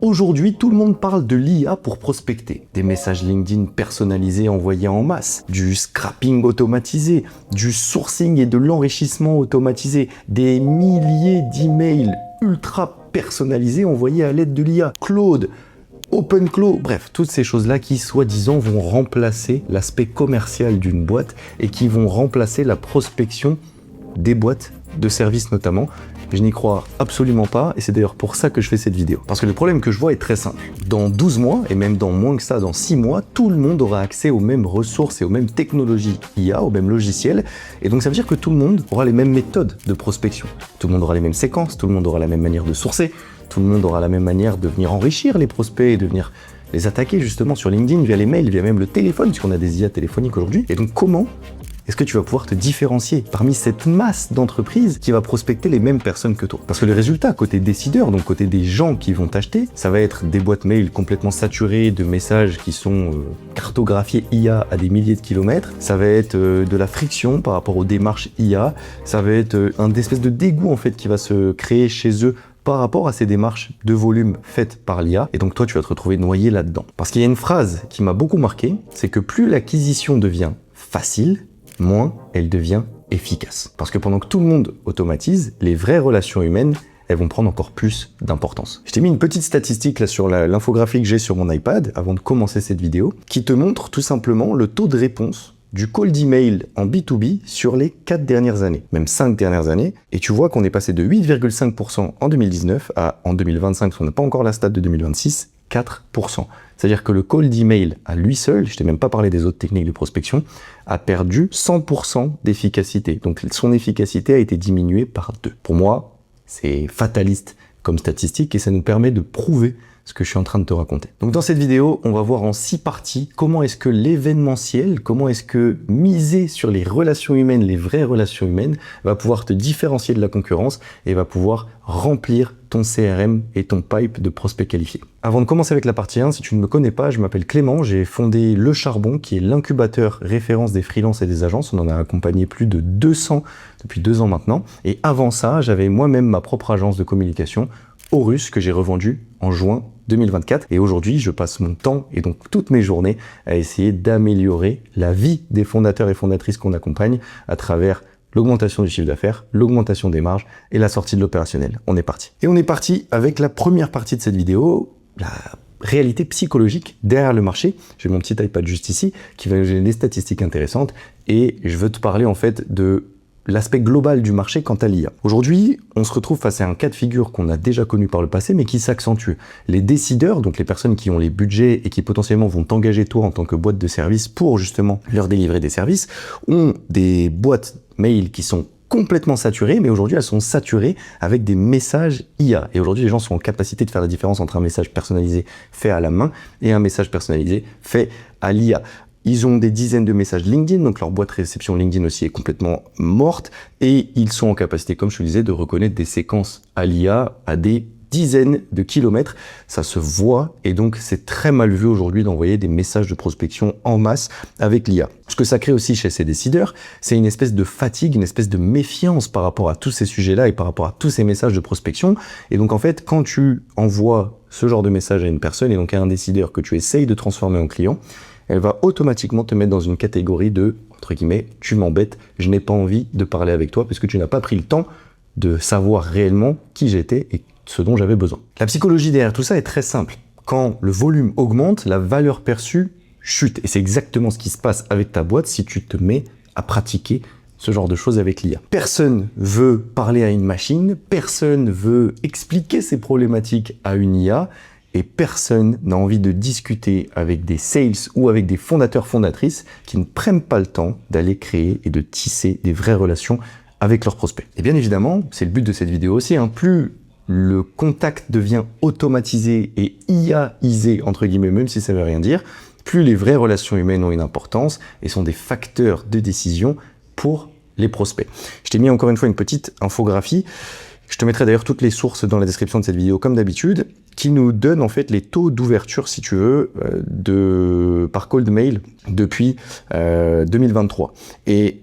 Aujourd'hui, tout le monde parle de l'IA pour prospecter. Des messages LinkedIn personnalisés envoyés en masse, du scrapping automatisé, du sourcing et de l'enrichissement automatisé, des milliers d'emails ultra personnalisés envoyés à l'aide de l'IA. Claude, OpenClaw, bref, toutes ces choses-là qui, soi-disant, vont remplacer l'aspect commercial d'une boîte et qui vont remplacer la prospection des boîtes de services notamment. Je n'y crois absolument pas et c'est d'ailleurs pour ça que je fais cette vidéo. Parce que le problème que je vois est très simple. Dans 12 mois, et même dans moins que ça, dans 6 mois, tout le monde aura accès aux mêmes ressources et aux mêmes technologies IA, aux mêmes logiciels. Et donc ça veut dire que tout le monde aura les mêmes méthodes de prospection. Tout le monde aura les mêmes séquences, tout le monde aura la même manière de sourcer, tout le monde aura la même manière de venir enrichir les prospects et de venir les attaquer justement sur LinkedIn, via les mails, via même le téléphone, puisqu'on a des IA téléphoniques aujourd'hui. Et donc comment est-ce que tu vas pouvoir te différencier parmi cette masse d'entreprises qui va prospecter les mêmes personnes que toi? Parce que le résultat, côté décideur, donc côté des gens qui vont t'acheter, ça va être des boîtes mail complètement saturées de messages qui sont cartographiés IA à des milliers de kilomètres, ça va être de la friction par rapport aux démarches IA, ça va être un espèce de dégoût en fait qui va se créer chez eux par rapport à ces démarches de volume faites par l'IA, et donc toi tu vas te retrouver noyé là-dedans. Parce qu'il y a une phrase qui m'a beaucoup marqué, c'est que plus l'acquisition devient facile, moins elle devient efficace. Parce que pendant que tout le monde automatise, les vraies relations humaines, elles vont prendre encore plus d'importance. Je t'ai mis une petite statistique là sur l'infographie que j'ai sur mon iPad avant de commencer cette vidéo, qui te montre tout simplement le taux de réponse du cold email en B2B sur les 4 dernières années, même 5 dernières années, et tu vois qu'on est passé de 8,5% en 2019 à, en 2025, parce qu'on n'a pas encore la stat de 2026, 4%. C'est-à-dire que le cold email à lui seul, je t'ai même pas parlé des autres techniques de prospection, a perdu 100% d'efficacité. Donc son efficacité a été diminuée par 2. Pour moi, c'est fataliste comme statistique et ça nous permet de prouver ce que je suis en train de te raconter. Donc dans cette vidéo, on va voir en 6 parties comment est-ce que l'événementiel, comment est-ce que miser sur les relations humaines, les vraies relations humaines, va pouvoir te différencier de la concurrence et va pouvoir remplir ton CRM et ton pipe de prospects qualifiés. Avant de commencer avec la partie 1, si tu ne me connais pas, je m'appelle Clément, j'ai fondé Le Charbon, qui est l'incubateur référence des freelances et des agences. On en a accompagné plus de 200 depuis 2 ans maintenant. Et avant ça, j'avais moi-même ma propre agence de communication, Horus, que j'ai revendue en juin 2024. Et aujourd'hui, je passe mon temps et donc toutes mes journées à essayer d'améliorer la vie des fondateurs et fondatrices qu'on accompagne à travers l'augmentation du chiffre d'affaires, l'augmentation des marges et la sortie de l'opérationnel. On est parti. Et on est parti avec la première partie de cette vidéo, la réalité psychologique derrière le marché. J'ai mon petit iPad juste ici qui va nous donner des statistiques intéressantes et je veux te parler en fait de l'aspect global du marché quant à l'IA. Aujourd'hui, on se retrouve face à un cas de figure qu'on a déjà connu par le passé, mais qui s'accentue. Les décideurs, donc les personnes qui ont les budgets et qui potentiellement vont t'engager toi en tant que boîte de service pour justement leur délivrer des services, ont des boîtes mail qui sont complètement saturées, mais aujourd'hui elles sont saturées avec des messages IA. Et aujourd'hui, les gens sont en capacité de faire la différence entre un message personnalisé fait à la main et un message personnalisé fait à l'IA. Ils ont des dizaines de messages LinkedIn, donc leur boîte réception LinkedIn aussi est complètement morte, et ils sont en capacité, comme je te disais, de reconnaître des séquences à l'IA à des dizaines de kilomètres. Ça se voit, et donc c'est très mal vu aujourd'hui d'envoyer des messages de prospection en masse avec l'IA. Ce que ça crée aussi chez ces décideurs, c'est une espèce de fatigue, une espèce de méfiance par rapport à tous ces sujets-là et par rapport à tous ces messages de prospection. Et donc en fait, quand tu envoies ce genre de message à une personne, et donc à un décideur que tu essayes de transformer en client, elle va automatiquement te mettre dans une catégorie de, entre guillemets, tu m'embêtes, je n'ai pas envie de parler avec toi parce que tu n'as pas pris le temps de savoir réellement qui j'étais et ce dont j'avais besoin. La psychologie derrière tout ça est très simple. Quand le volume augmente, la valeur perçue chute. Et c'est exactement ce qui se passe avec ta boîte si tu te mets à pratiquer ce genre de choses avec l'IA. Personne veut parler à une machine, personne veut expliquer ses problématiques à une IA, et personne n'a envie de discuter avec des sales ou avec des fondateurs, fondatrices qui ne prennent pas le temps d'aller créer et de tisser des vraies relations avec leurs prospects. Et bien évidemment, c'est le but de cette vidéo aussi, plus le contact devient automatisé et IA-isé, entre guillemets, même si ça veut rien dire, plus les vraies relations humaines ont une importance et sont des facteurs de décision pour les prospects. Je t'ai mis encore une fois une petite infographie. Je te mettrai d'ailleurs toutes les sources dans la description de cette vidéo comme d'habitude, qui nous donne en fait les taux d'ouverture, si tu veux, par cold mail depuis 2023. Et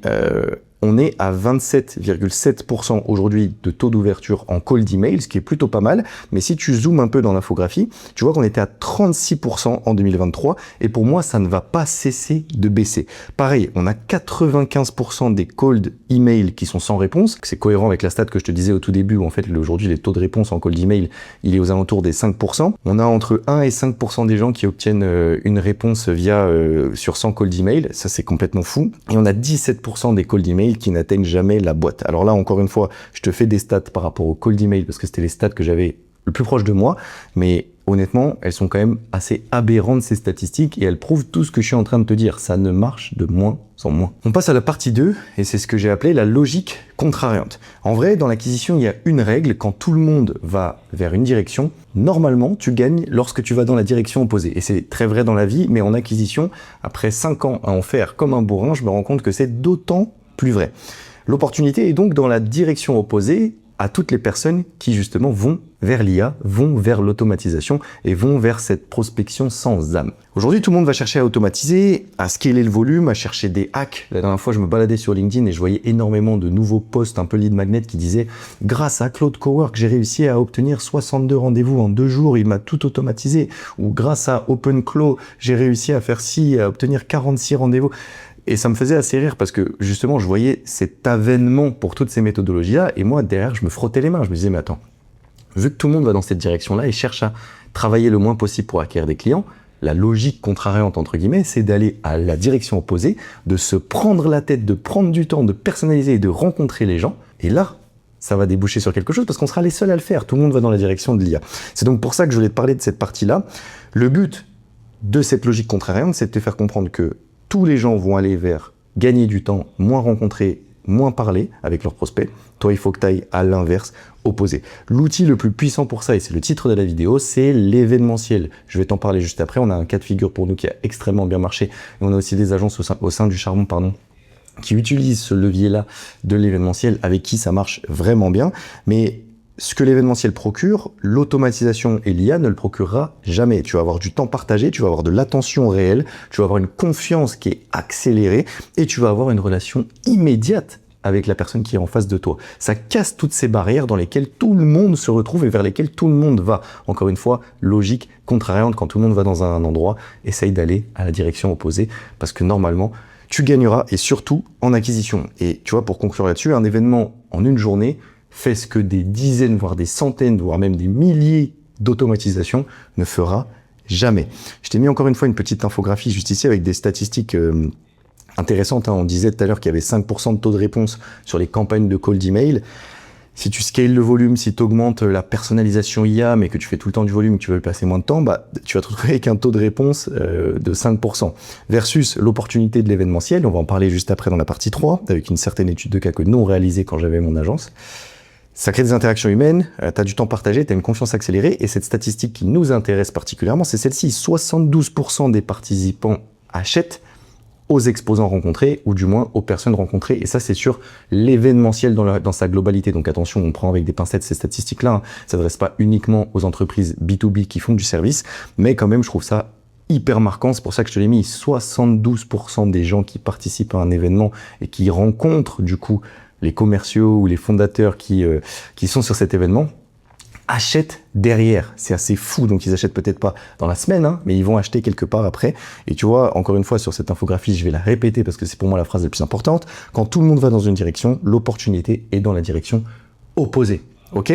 on est à 27,7% aujourd'hui de taux d'ouverture en cold email, ce qui est plutôt pas mal. Mais si tu zoomes un peu dans l'infographie, tu vois qu'on était à 36% en 2023. Et pour moi, ça ne va pas cesser de baisser. Pareil, on a 95% des cold email qui sont sans réponse. C'est cohérent avec la stat que je te disais au tout début, où en fait, aujourd'hui, les taux de réponse en cold email, il est aux alentours des 5%. On a entre 1 et 5% des gens qui obtiennent une réponse via sur 100 cold email. Ça, c'est complètement fou. Et on a 17% des cold email qui n'atteignent jamais la boîte. Alors là, encore une fois, je te fais des stats par rapport au cold email parce que c'était les stats que j'avais le plus proche de moi, mais honnêtement, elles sont quand même assez aberrantes ces statistiques et elles prouvent tout ce que je suis en train de te dire. Ça ne marche de moins en moins. On passe à la partie 2 et c'est ce que j'ai appelé la logique contrariante. En vrai, dans l'acquisition, il y a une règle. Quand tout le monde va vers une direction, normalement, tu gagnes lorsque tu vas dans la direction opposée. Et c'est très vrai dans la vie, mais en acquisition, après 5 ans à en faire comme un bourrin, je me rends compte que c'est d'autant plus vrai. L'opportunité est donc dans la direction opposée à toutes les personnes qui justement vont vers l'IA, vont vers l'automatisation et vont vers cette prospection sans âme. Aujourd'hui, tout le monde va chercher à automatiser, à scaler le volume, à chercher des hacks. La dernière fois, je me baladais sur LinkedIn et je voyais énormément de nouveaux posts un peu lead magnet qui disaient « Grâce à Claude Cowork, j'ai réussi à obtenir 62 rendez-vous en 2 jours, il m'a tout automatisé. » Ou « Grâce à OpenClaw, j'ai réussi à faire ci, à obtenir 46 rendez-vous. » Et ça me faisait assez rire parce que justement, je voyais cet avènement pour toutes ces méthodologies-là et moi, derrière, je me frottais les mains. Je me disais, mais attends, vu que tout le monde va dans cette direction-là et cherche à travailler le moins possible pour acquérir des clients, la logique contrariante, entre guillemets, c'est d'aller à la direction opposée, de se prendre la tête, de prendre du temps, de personnaliser et de rencontrer les gens. Et là, ça va déboucher sur quelque chose parce qu'on sera les seuls à le faire. Tout le monde va dans la direction de l'IA. C'est donc pour ça que je voulais te parler de cette partie-là. Le but de cette logique contrariante, c'est de te faire comprendre que tous les gens vont aller vers gagner du temps, moins rencontrer, moins parler avec leurs prospects. Toi, il faut que tu ailles à l'inverse, opposé. L'outil le plus puissant pour ça, et c'est le titre de la vidéo, c'est l'événementiel. Je vais t'en parler juste après. On a un cas de figure pour nous qui a extrêmement bien marché. Et on a aussi des agences au sein du Charbon, qui utilisent ce levier-là de l'événementiel, avec qui ça marche vraiment bien. Mais ce que l'événementiel procure, l'automatisation et l'IA ne le procurera jamais. Tu vas avoir du temps partagé, tu vas avoir de l'attention réelle, tu vas avoir une confiance qui est accélérée et tu vas avoir une relation immédiate avec la personne qui est en face de toi. Ça casse toutes ces barrières dans lesquelles tout le monde se retrouve et vers lesquelles tout le monde va. Encore une fois, logique contrariante, quand tout le monde va dans un endroit, essaye d'aller à la direction opposée parce que normalement, tu gagneras et surtout en acquisition. Et tu vois, pour conclure là-dessus, un événement en une journée fait ce que des dizaines, voire des centaines, voire même des milliers d'automatisations ne fera jamais. Je t'ai mis encore une fois une petite infographie juste ici avec des statistiques intéressantes. On disait tout à l'heure qu'il y avait 5% de taux de réponse sur les campagnes de cold email. Si tu scales le volume, si tu augmentes la personnalisation IA, mais que tu fais tout le temps du volume et que tu veux passer moins de temps, tu vas te retrouver avec un taux de réponse de 5%. Versus l'opportunité de l'événementiel, on va en parler juste après dans la partie 3, avec une certaine étude de cas que nous on réalisait quand j'avais mon agence. Ça crée des interactions humaines, tu as du temps partagé, tu as une confiance accélérée, et cette statistique qui nous intéresse particulièrement, c'est celle-ci. 72% des participants achètent aux exposants rencontrés, ou du moins aux personnes rencontrées, et ça c'est sur l'événementiel dans sa globalité. Donc attention, on prend avec des pincettes ces statistiques-là, hein. Ça ne s'adresse pas uniquement aux entreprises B2B qui font du service, mais quand même je trouve ça hyper marquant, c'est pour ça que je te l'ai mis. 72% des gens qui participent à un événement et qui rencontrent du coup les commerciaux ou les fondateurs qui sont sur cet événement, achètent derrière. C'est assez fou, donc ils achètent peut-être pas dans la semaine, hein, mais ils vont acheter quelque part après. Et tu vois, encore une fois, sur cette infographie, je vais la répéter parce que c'est pour moi la phrase la plus importante. Quand tout le monde va dans une direction, l'opportunité est dans la direction opposée. Ok,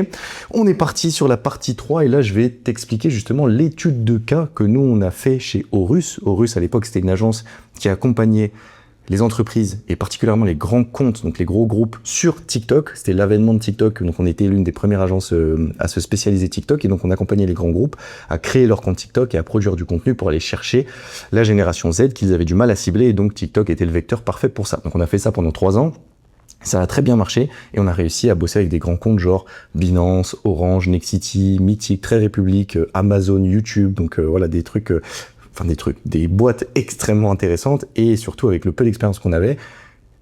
on est parti sur la partie 3 et là je vais t'expliquer justement l'étude de cas que nous on a fait chez Aurus. Aurus à l'époque c'était une agence qui accompagnait les entreprises et particulièrement les grands comptes, donc les gros groupes sur TikTok. C'était l'avènement de TikTok, donc on était l'une des premières agences à se spécialiser TikTok et donc on accompagnait les grands groupes à créer leur compte TikTok et à produire du contenu pour aller chercher la génération Z qu'ils avaient du mal à cibler et donc TikTok était le vecteur parfait pour ça. Donc on a fait ça pendant 3 ans. Ça a très bien marché et on a réussi à bosser avec des grands comptes genre Binance, Orange, Nexity, Mythic, Très République, Amazon, YouTube, donc voilà des trucs, des boîtes extrêmement intéressantes et surtout avec le peu d'expérience qu'on avait,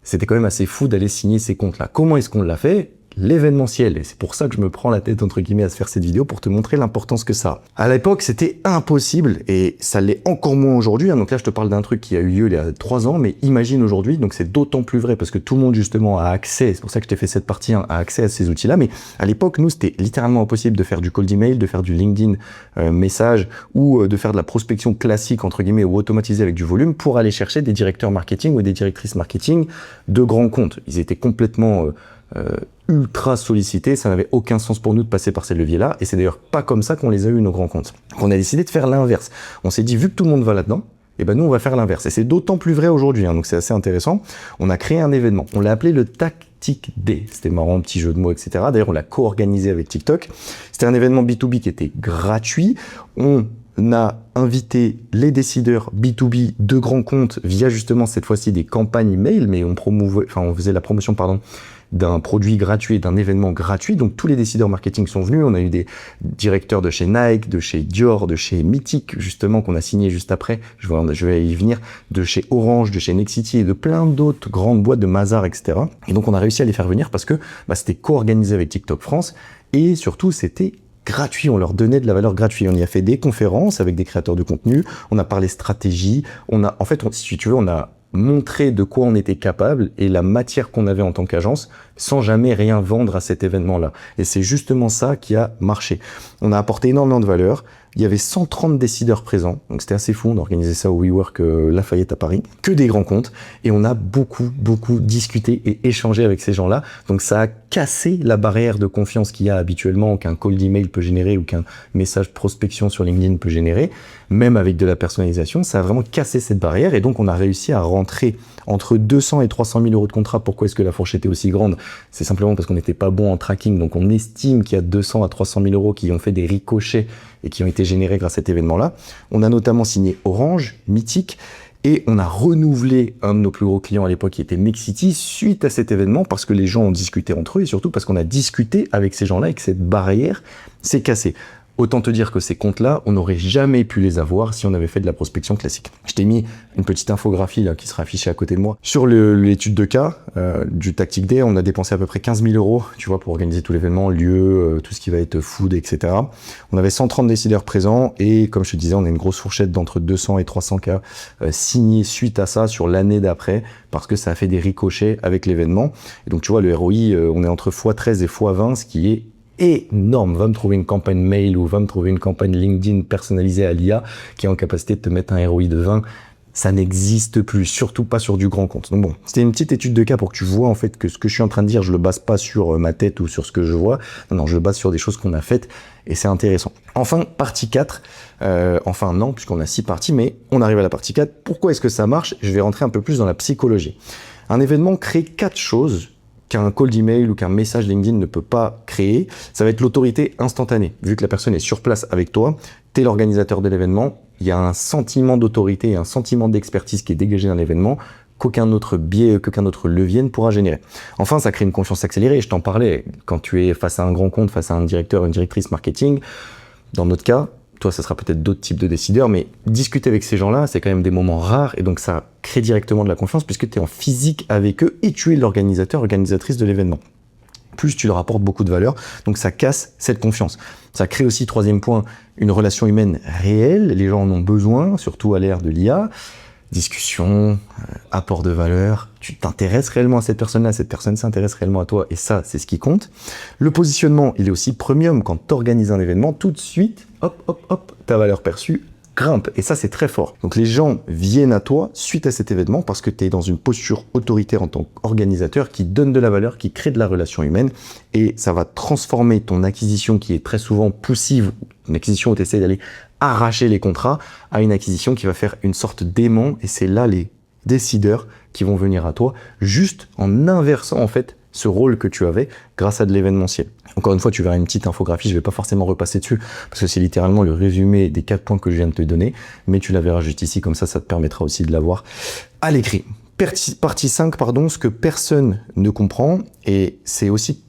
c'était quand même assez fou d'aller signer ces comptes-là. Comment est-ce qu'on l'a fait? l'événementiel. Et c'est pour ça que je me prends la tête, entre guillemets, à se faire cette vidéo pour te montrer l'importance que ça a. À l'époque, c'était impossible et ça l'est encore moins aujourd'hui. Hein. Donc là, je te parle d'un truc qui a eu lieu il y a 3 ans, mais imagine aujourd'hui, donc c'est d'autant plus vrai parce que tout le monde, justement, a accès, c'est pour ça que je t'ai fait cette partie, hein, a accès à ces outils-là. Mais à l'époque, nous, c'était littéralement impossible de faire du cold email, de faire du LinkedIn message ou de faire de la prospection classique, entre guillemets, ou automatisée avec du volume pour aller chercher des directeurs marketing ou des directrices marketing de grands comptes. Ils étaient complètement ultra sollicités, ça n'avait aucun sens pour nous de passer par ces leviers-là, et c'est d'ailleurs pas comme ça qu'on les a eu nos grands comptes. Donc on a décidé de faire l'inverse. On s'est dit, vu que tout le monde va là-dedans, et ben nous on va faire l'inverse. Et c'est d'autant plus vrai aujourd'hui, hein, donc c'est assez intéressant. On a créé un événement, on l'a appelé le Tactic Day. C'était marrant, petit jeu de mots, etc. D'ailleurs on l'a co-organisé avec TikTok. C'était un événement B2B qui était gratuit. On a invité les décideurs B2B de grands comptes via justement cette fois-ci des campagnes email, mais on faisait la promotion, pardon, d'un produit gratuit, d'un événement gratuit. Donc tous les décideurs marketing sont venus. On a eu des directeurs de chez Nike, de chez Dior, de chez Mythic, justement, qu'on a signé juste après. Je vais y venir. De chez Orange, de chez Nexity et de plein d'autres grandes boîtes de Mazar, etc. Et donc on a réussi à les faire venir parce que c'était co-organisé avec TikTok France et surtout c'était gratuit, on leur donnait de la valeur gratuite. On y a fait des conférences avec des créateurs de contenu, on a parlé stratégie, si tu veux, on a montré de quoi on était capable et la matière qu'on avait en tant qu'agence sans jamais rien vendre à cet événement-là. Et c'est justement ça qui a marché. On a apporté énormément de valeur. Il y avait 130 décideurs présents, donc c'était assez fou, on a organisé ça au WeWork Lafayette à Paris, que des grands comptes, et on a beaucoup discuté et échangé avec ces gens-là, donc ça a cassé la barrière de confiance qu'il y a habituellement, qu'un cold email peut générer ou qu'un message prospection sur LinkedIn peut générer, même avec de la personnalisation, ça a vraiment cassé cette barrière, et donc on a réussi à rentrer entre 200 et 300 000 euros de contrat. Pourquoi est-ce que la fourchette est aussi grande? C'est simplement parce qu'on n'était pas bon en tracking, donc on estime qu'il y a 200 à 300 000 euros qui ont fait des ricochets et qui ont été générés grâce à cet événement-là. On a notamment signé Orange, Mythic, et on a renouvelé un de nos plus gros clients à l'époque qui était Nexity suite à cet événement parce que les gens ont discuté entre eux et surtout parce qu'on a discuté avec ces gens-là et que cette barrière s'est cassée. Autant te dire que ces comptes-là, on n'aurait jamais pu les avoir si on avait fait de la prospection classique. Je t'ai mis une petite infographie là, qui sera affichée à côté de moi. Sur l'étude de cas du Tactic Day, on a dépensé à peu près 15 000 euros, tu vois, pour organiser tout l'événement, lieu, tout ce qui va être food, etc. On avait 130 décideurs présents et comme je te disais, on a une grosse fourchette d'entre 200 et 300 cas signés suite à ça sur l'année d'après parce que ça a fait des ricochets avec l'événement. Et donc tu vois, le ROI, on est entre x13 et x20, ce qui est énorme. Va me trouver une campagne mail ou va me trouver une campagne LinkedIn personnalisée à l'IA qui est en capacité de te mettre un ROI de 20. Ça n'existe plus, surtout pas sur du grand compte. Donc bon, c'était une petite étude de cas pour que tu vois en fait que ce que je suis en train de dire, je le base pas sur ma tête ou sur ce que je vois. Non, je le base sur des choses qu'on a faites et c'est intéressant. Enfin, partie 4. Enfin non, puisqu'on a 6 parties, mais on arrive à la partie 4. Pourquoi est-ce que ça marche? Je vais rentrer un peu plus dans la psychologie. Un événement crée 4 choses qu'un cold email ou qu'un message LinkedIn ne peut pas créer. Ça va être l'autorité instantanée. Vu que la personne est sur place avec toi, tu es l'organisateur de l'événement, il y a un sentiment d'autorité et un sentiment d'expertise qui est dégagé dans l'événement qu'aucun autre biais, qu'aucun autre levier ne pourra générer. Enfin, ça crée une confiance accélérée. Je t'en parlais, quand tu es face à un grand compte, face à un directeur, une directrice marketing, dans notre cas, toi, ça sera peut-être d'autres types de décideurs, mais discuter avec ces gens-là, c'est quand même des moments rares et donc ça crée directement de la confiance puisque tu es en physique avec eux et tu es l'organisateur, organisatrice de l'événement. Plus tu leur apportes beaucoup de valeur, donc ça casse cette confiance. Ça crée aussi, troisième point, une relation humaine réelle. Les gens en ont besoin, surtout à l'ère de l'IA. Discussion, apport de valeur, tu t'intéresses réellement à cette personne-là, cette personne s'intéresse réellement à toi et ça, c'est ce qui compte. Le positionnement, il est aussi premium quand tu organises un événement, tout de suite, hop, ta valeur perçue grimpe et ça, c'est très fort. Donc les gens viennent à toi suite à cet événement parce que tu es dans une posture autoritaire en tant qu'organisateur qui donne de la valeur, qui crée de la relation humaine et ça va transformer ton acquisition qui est très souvent poussive, une acquisition où tu essaies d'aller arracher les contrats à une acquisition qui va faire une sorte d'aimant et c'est là les décideurs qui vont venir à toi juste en inversant en fait ce rôle que tu avais grâce à de l'événementiel. Encore une fois, tu verras une petite infographie, je vais pas forcément repasser dessus parce que c'est littéralement le résumé des 4 points que je viens de te donner, mais tu la verras juste ici, comme ça te permettra aussi de l'avoir à l'écrit. Partie 5, pardon, ce que personne ne comprend, et c'est aussi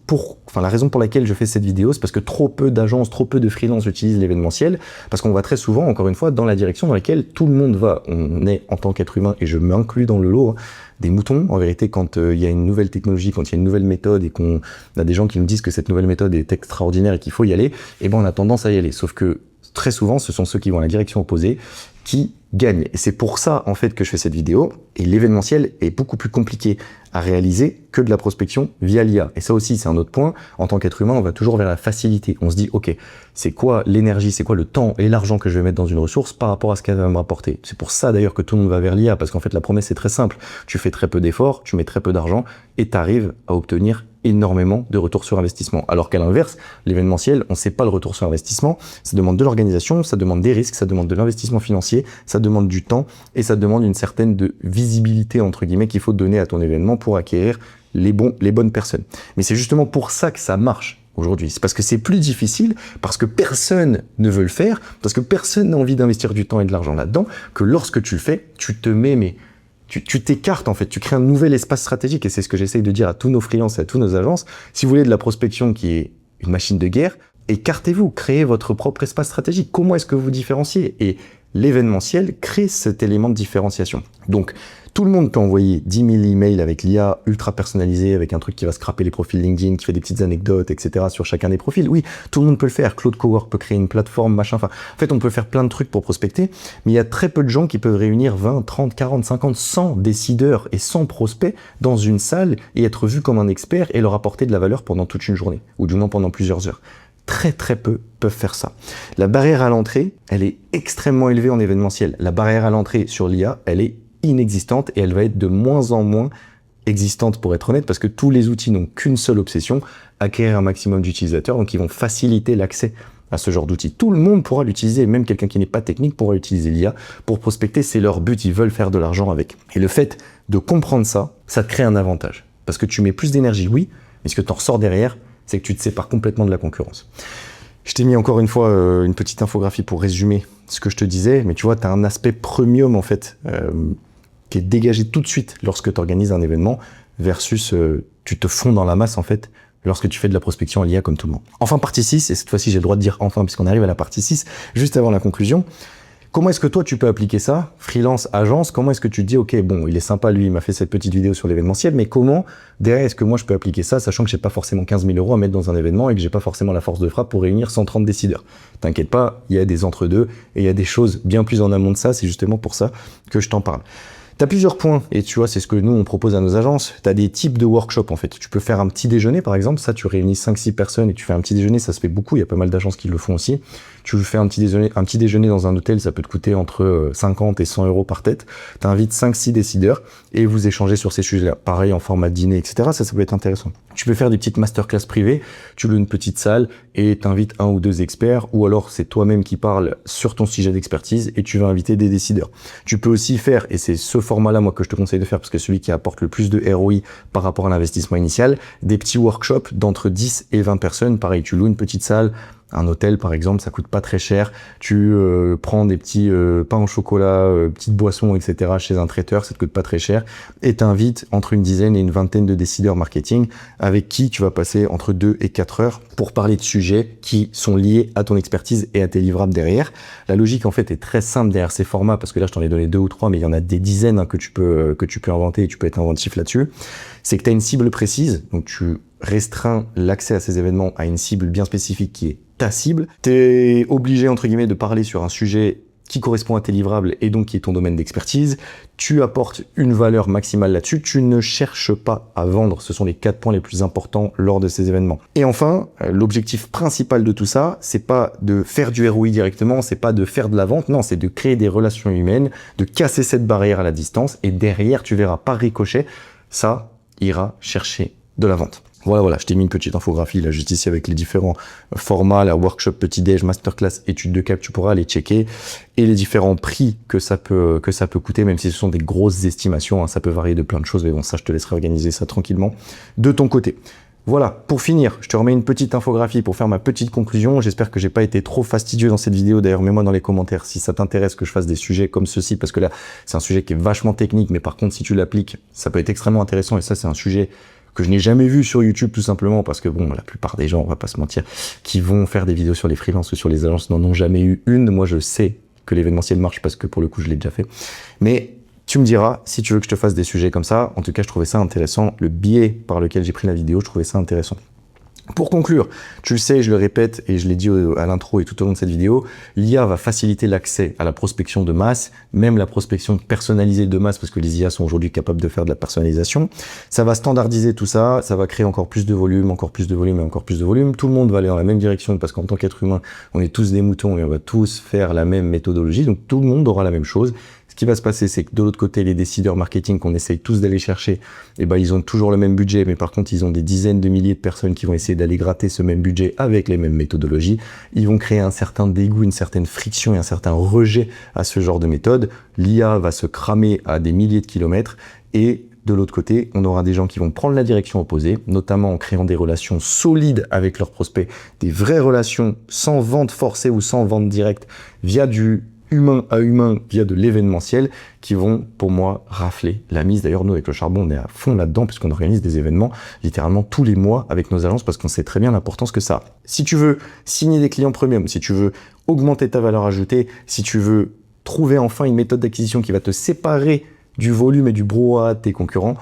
la raison pour laquelle je fais cette vidéo, c'est parce que trop peu d'agences, trop peu de freelance utilisent l'événementiel, parce qu'on va très souvent, encore une fois, dans la direction dans laquelle tout le monde va. On est, en tant qu'être humain, et je m'inclus dans le lot, des moutons. En vérité, quand il y a une nouvelle technologie, quand il y a une nouvelle méthode, et qu'on a des gens qui nous disent que cette nouvelle méthode est extraordinaire et qu'il faut y aller, et ben on a tendance à y aller. Sauf que très souvent, ce sont ceux qui vont à la direction opposée qui gagnent. Et c'est pour ça, en fait, que je fais cette vidéo. Et l'événementiel est beaucoup plus compliqué à réaliser que de la prospection via l'IA. Et ça aussi, c'est un autre point. En tant qu'être humain, on va toujours vers la facilité. On se dit, OK, c'est quoi l'énergie, c'est quoi le temps et l'argent que je vais mettre dans une ressource par rapport à ce qu'elle va me rapporter. C'est pour ça, d'ailleurs, que tout le monde va vers l'IA, parce qu'en fait, la promesse est très simple. Tu fais très peu d'efforts, tu mets très peu d'argent et tu arrives à obtenir énormément de retour sur investissement. Alors qu'à l'inverse, l'événementiel, on ne sait pas le retour sur investissement. Ça demande de l'organisation, ça demande des risques, ça demande de l'investissement financier, ça demande du temps et ça demande une certaine visibilité, entre guillemets, qu'il faut donner à ton événement pour acquérir les bonnes personnes. Mais c'est justement pour ça que ça marche aujourd'hui. C'est parce que c'est plus difficile, parce que personne ne veut le faire, parce que personne n'a envie d'investir du temps et de l'argent là-dedans, que lorsque tu le fais, tu te mets, tu t'écartes en fait, tu crées un nouvel espace stratégique, et c'est ce que j'essaye de dire à tous nos freelances et à tous nos agences. Si vous voulez de la prospection qui est une machine de guerre, écartez-vous, créez votre propre espace stratégique. Comment est-ce que vous différenciez? Et l'événementiel crée cet élément de différenciation. Donc, tout le monde peut envoyer 10 000 emails avec l'IA ultra personnalisé, avec un truc qui va scraper les profils LinkedIn, qui fait des petites anecdotes, etc. sur chacun des profils. Oui, tout le monde peut le faire. Claude Cowork peut créer une plateforme, machin. Enfin, en fait, on peut faire plein de trucs pour prospecter, mais il y a très peu de gens qui peuvent réunir 20, 30, 40, 50, 100 décideurs et 100 prospects dans une salle et être vu comme un expert et leur apporter de la valeur pendant toute une journée, ou du moins pendant plusieurs heures. Très très peu peuvent faire ça. La barrière à l'entrée, elle est extrêmement élevée en événementiel. La barrière à l'entrée sur l'IA, elle est inexistante et elle va être de moins en moins existante, pour être honnête, parce que tous les outils n'ont qu'une seule obsession, acquérir un maximum d'utilisateurs, donc ils vont faciliter l'accès à ce genre d'outils. Tout le monde pourra l'utiliser, même quelqu'un qui n'est pas technique pourra utiliser l'IA pour prospecter, c'est leur but, ils veulent faire de l'argent avec. Et le fait de comprendre ça, ça te crée un avantage, parce que tu mets plus d'énergie, oui, mais ce que tu en ressors derrière, c'est que tu te sépares complètement de la concurrence. Je t'ai mis encore une fois une petite infographie pour résumer ce que je te disais, mais tu vois, tu as un aspect premium en fait, qui est dégagé tout de suite lorsque tu organises un événement, versus tu te fonds dans la masse en fait, lorsque tu fais de la prospection à l'IA comme tout le monde. Enfin, partie 6, et cette fois-ci j'ai le droit de dire enfin, puisqu'on arrive à la partie 6, juste avant la conclusion. Comment est-ce que toi tu peux appliquer ça, freelance, agence? Comment est-ce que tu te dis, ok, bon, il est sympa lui, il m'a fait cette petite vidéo sur l'événementiel, mais comment derrière est-ce que moi je peux appliquer ça, sachant que j'ai pas forcément 15 000 € à mettre dans un événement et que j'ai pas forcément la force de frappe pour réunir 130 décideurs? T'inquiète pas, il y a des entre-deux et il y a des choses bien plus en amont de ça, c'est justement pour ça que je t'en parle. Tu as plusieurs points, et tu vois, c'est ce que nous, on propose à nos agences. Tu as des types de workshops, en fait. Tu peux faire un petit déjeuner, par exemple. Ça, tu réunis 5-6 personnes et tu fais un petit déjeuner. Ça se fait beaucoup. Il y a pas mal d'agences qui le font aussi. Tu fais un petit déjeuner dans un hôtel. Ça peut te coûter entre 50 et 100 € par tête. Tu invites 5-6 décideurs et vous échangez sur ces sujets-là. Pareil, en format dîner, etc. Ça peut être intéressant. Tu peux faire des petites masterclass privées. Tu loues une petite salle et t'invites 1 ou 2 experts, ou alors c'est toi-même qui parles sur ton sujet d'expertise et tu vas inviter des décideurs. Tu peux aussi faire, et c'est ce format-là, moi, que je te conseille de faire, parce que celui qui apporte le plus de ROI par rapport à l'investissement initial, des petits workshops d'entre 10 et 20 personnes. Pareil, tu loues une petite salle, un hôtel par exemple, ça coûte pas très cher. Tu prends des petits pains au chocolat, petites boissons, etc. chez un traiteur, ça te coûte pas très cher. Et t'invites entre une dizaine et une vingtaine de décideurs marketing avec qui tu vas passer entre 2 et 4 heures pour parler de sujets qui sont liés à ton expertise et à tes livrables derrière. La logique en fait est très simple derrière ces formats, parce que là je t'en ai donné 2 ou 3, mais il y en a des dizaines hein, que tu peux inventer et tu peux être inventif là-dessus. C'est que tu as une cible précise, donc tu restreins l'accès à ces événements à une cible bien spécifique qui est ta cible. Tu es obligé, entre guillemets, de parler sur un sujet qui correspond à tes livrables et donc qui est ton domaine d'expertise. Tu apportes une valeur maximale là-dessus. Tu ne cherches pas à vendre. Ce sont les 4 points les plus importants lors de ces événements. Et enfin, l'objectif principal de tout ça, c'est pas de faire du ROI directement, c'est pas de faire de la vente. Non, c'est de créer des relations humaines, de casser cette barrière à la distance et derrière, tu verras par ricochet, ça ira chercher de la vente. Voilà, je t'ai mis une petite infographie là juste ici avec les différents formats, la workshop, petit-déj, masterclass, études de cas que tu pourras aller checker et les différents prix que ça peut coûter, même si ce sont des grosses estimations, hein, ça peut varier de plein de choses, mais bon, ça je te laisserai organiser ça tranquillement de ton côté. Voilà, pour finir, je te remets une petite infographie pour faire ma petite conclusion. J'espère que j'ai pas été trop fastidieux dans cette vidéo. D'ailleurs, mets-moi dans les commentaires si ça t'intéresse que je fasse des sujets comme ceci, parce que là, c'est un sujet qui est vachement technique, mais par contre, si tu l'appliques, ça peut être extrêmement intéressant. Et ça, c'est un sujet que je n'ai jamais vu sur YouTube, tout simplement, parce que bon, la plupart des gens, on va pas se mentir, qui vont faire des vidéos sur les freelances ou sur les agences n'en ont jamais eu une. Moi, je sais que l'événementiel marche parce que pour le coup, je l'ai déjà fait. Mais tu me diras si tu veux que je te fasse des sujets comme ça. En tout cas, je trouvais ça intéressant. Le biais par lequel j'ai pris la vidéo, je trouvais ça intéressant. Pour conclure, tu le sais, je le répète et je l'ai dit à l'intro et tout au long de cette vidéo, l'IA va faciliter l'accès à la prospection de masse, même la prospection personnalisée de masse, parce que les IA sont aujourd'hui capables de faire de la personnalisation. Ça va standardiser tout ça, ça va créer encore plus de volume, encore plus de volume et encore plus de volume. Tout le monde va aller dans la même direction parce qu'en tant qu'être humain, on est tous des moutons et on va tous faire la même méthodologie, donc tout le monde aura la même chose. Ce qui va se passer, c'est que de l'autre côté, les décideurs marketing qu'on essaye tous d'aller chercher, eh ben, ils ont toujours le même budget, mais par contre, ils ont des dizaines de milliers de personnes qui vont essayer d'aller gratter ce même budget avec les mêmes méthodologies. Ils vont créer un certain dégoût, une certaine friction et un certain rejet à ce genre de méthode. L'IA va se cramer à des milliers de kilomètres et de l'autre côté, on aura des gens qui vont prendre la direction opposée, notamment en créant des relations solides avec leurs prospects, des vraies relations sans vente forcée ou sans vente directe via du humain à humain via de l'événementiel qui vont, pour moi, rafler la mise. D'ailleurs, nous, avec le Charbon, on est à fond là-dedans puisqu'on organise des événements littéralement tous les mois avec nos agences parce qu'on sait très bien l'importance que ça a. Si tu veux signer des clients premium, si tu veux augmenter ta valeur ajoutée, si tu veux trouver enfin une méthode d'acquisition qui va te séparer du volume et du brouhaha de tes concurrents,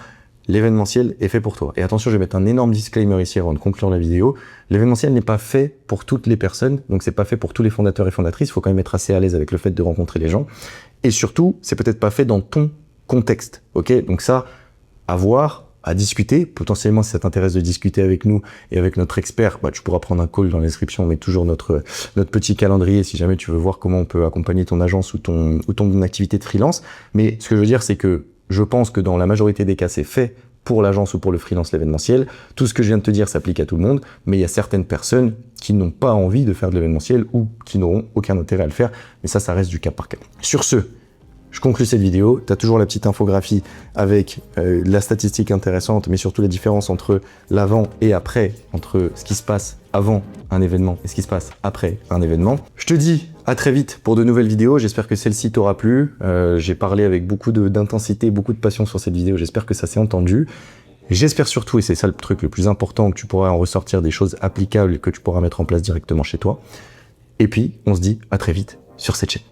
l'événementiel est fait pour toi. Et attention, je vais mettre un énorme disclaimer ici avant de conclure la vidéo. L'événementiel n'est pas fait pour toutes les personnes, donc c'est pas fait pour tous les fondateurs et fondatrices. Il faut quand même être assez à l'aise avec le fait de rencontrer les gens. Et surtout, c'est peut-être pas fait dans ton contexte. Ok, donc ça, à voir, à discuter. Potentiellement, si ça t'intéresse de discuter avec nous et avec notre expert, bah, tu pourras prendre un call dans la description. On met toujours notre petit calendrier si jamais tu veux voir comment on peut accompagner ton agence ou ton activité de freelance. Mais ce que je veux dire, c'est que je pense que dans la majorité des cas, c'est fait pour l'agence ou pour le freelance, l'événementiel. Tout ce que je viens de te dire s'applique à tout le monde, mais il y a certaines personnes qui n'ont pas envie de faire de l'événementiel ou qui n'auront aucun intérêt à le faire. Mais ça reste du cas par cas. Sur ce, je conclue cette vidéo. Tu as toujours la petite infographie avec la statistique intéressante, mais surtout la différence entre l'avant et après, entre ce qui se passe avant un événement et ce qui se passe après un événement. Je te dis à très vite pour de nouvelles vidéos. J'espère que celle-ci t'aura plu. J'ai parlé avec beaucoup d'intensité, beaucoup de passion sur cette vidéo. J'espère que ça s'est entendu. J'espère surtout, et c'est ça le truc le plus important, que tu pourras en ressortir des choses applicables que tu pourras mettre en place directement chez toi. Et puis, on se dit à très vite sur cette chaîne.